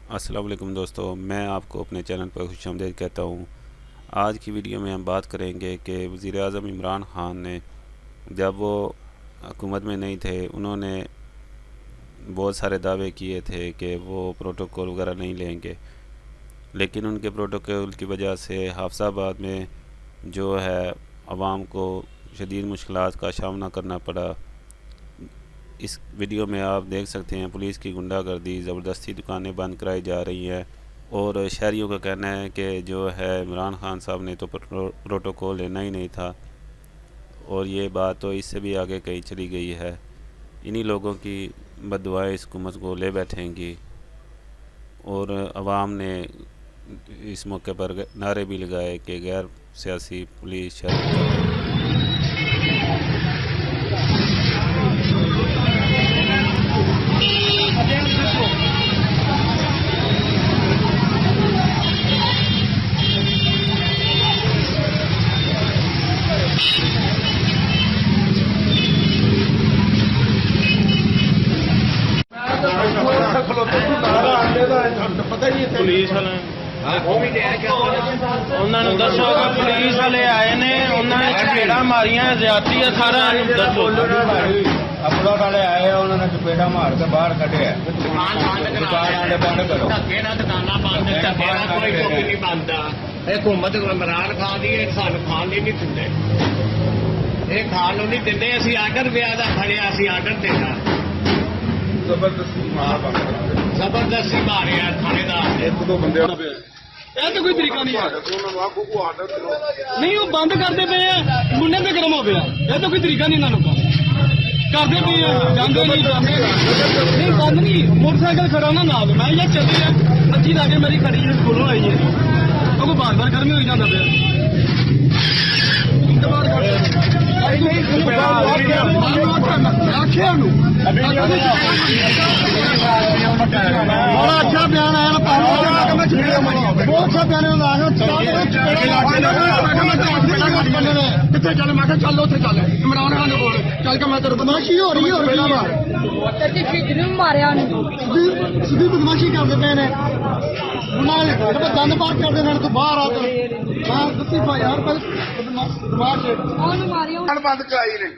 अस्सलाम वालेकुम दोस्तों, मैं आपको अपने चैनल पर खुशामदीद कहता हूँ। आज की वीडियो में हम बात करेंगे कि वज़ीर-ए-आज़म इमरान ख़ान ने जब वो हुकूमत में नहीं थे, उन्होंने बहुत सारे दावे किए थे कि वो प्रोटोकॉल वगैरह नहीं लेंगे, लेकिन उनके प्रोटोकॉल की वजह से हाफिज़ाबाद में जो है आवाम को शदीद मुश्किलात का सामना करना पड़ा। इस वीडियो में आप देख सकते हैं पुलिस की गुंडागर्दी, ज़बरदस्ती दुकानें बंद कराई जा रही हैं और शहरियों का कहना है कि जो है इमरान ख़ान साहब ने तो प्रोटोकॉल लेना ही नहीं था और ये बात तो इससे भी आगे कहीं चली गई है। इन्हीं लोगों की बददुआएं इस हुकूमत को ले बैठेंगी और आवाम ने इस मौके पर नारे भी लगाए कि गैर सियासी पुलिस शहर पुलिस वाले उन्होंने दसो पुलिस वाले आए ने उन्होंने चपेड़ा मारिया ज्यादती है सारा दसो अफवा वाले आए उन्होंने चपेड़ा मार के बाहर कटे हुकूमत इमरान खान की सानू खान नहीं दिंदे ये खान नहीं दिंदे असं आर्डर विआह का खड़िया असं आर्डर देना जबरदस्ती मारे थानेदार एक दो बंदे ਇਹ ਤਾਂ ਕੋਈ ਤਰੀਕਾ ਨਹੀਂ ਹੈ ਨਹੀਂ ਉਹ ਬੰਦ ਕਰਦੇ ਪਏ ਆ ਮੁੰਡੇ ਤੇ ਗਰਮ ਹੋ ਗਿਆ ਇਹ ਤਾਂ ਕੋਈ ਤਰੀਕਾ ਨਹੀਂ ਇਹਨਾਂ ਲੋਕਾਂ ਕਰਦੇ ਪਏ ਆ ਜਾਂਦੇ ਨਹੀਂ ਬੰਦ ਨਹੀਂ ਮੋਟਰਸਾਈਕਲ ਖੜਾ ਨਾ ਨਾਲ ਮੈਂ ਇਹ ਚੱਲੇ ਆ ਮੱਛੀ ਲਾ ਕੇ ਮੇਰੀ ਖੜੀ ਕੋਲੋਂ ਆਈ ਹੈ ਉਹ ਕੋ ਬਾਰ-ਬਾਰ ਗਰਮੀ ਹੋਈ ਜਾਂਦਾ ਪਿਆ ਆਖਿਆ ਨੂੰ ਬੜਾ ਅੱਛਾ ਬਿਆਨ ਆਇਆ ਨਾ ਬਹੁਤ ਅੱਛਾ ਬਿਆਨ ਆਇਆ ਕਿੱਥੇ ਚੱਲ ਮੈਂ ਕਿਹਾ ਚੱਲ ਉੱਥੇ ਚੱਲ ਇਮਰਾਨ ਖਾਨ ਕੋਲ ਚੱਲ ਕੇ ਮੈਂ ਤੇਰੇ ਬਦਮਾਸ਼ੀ ਹੋ ਰਹੀ ਹੈ ਪਹਿਲਾ ਵਾਰ ਤੇ ਫਿਕਰ ਮਾਰਿਆ ਨੂੰ ਸਿੱਧੀ ਬਦਮਾਸ਼ੀ ਕਰਦੇ ਪਏ ਨੇ ਉਹਨਾਂ ਨੇ ਦੰਦ ਪਾਰ ਕਰਦੇ ਨੇ ਤੂੰ ਬਾਹਰ ਆ ਤੂੰ ਬਾਹਰ ਦੱਸੀ ਭਾਈ ਯਾਰ ਪਰ ਬਦਮਾਸ਼ ਉਹਨੂੰ ਮਾਰਿਆ ਬੰਦ ਕਰਾਈ ਨੇ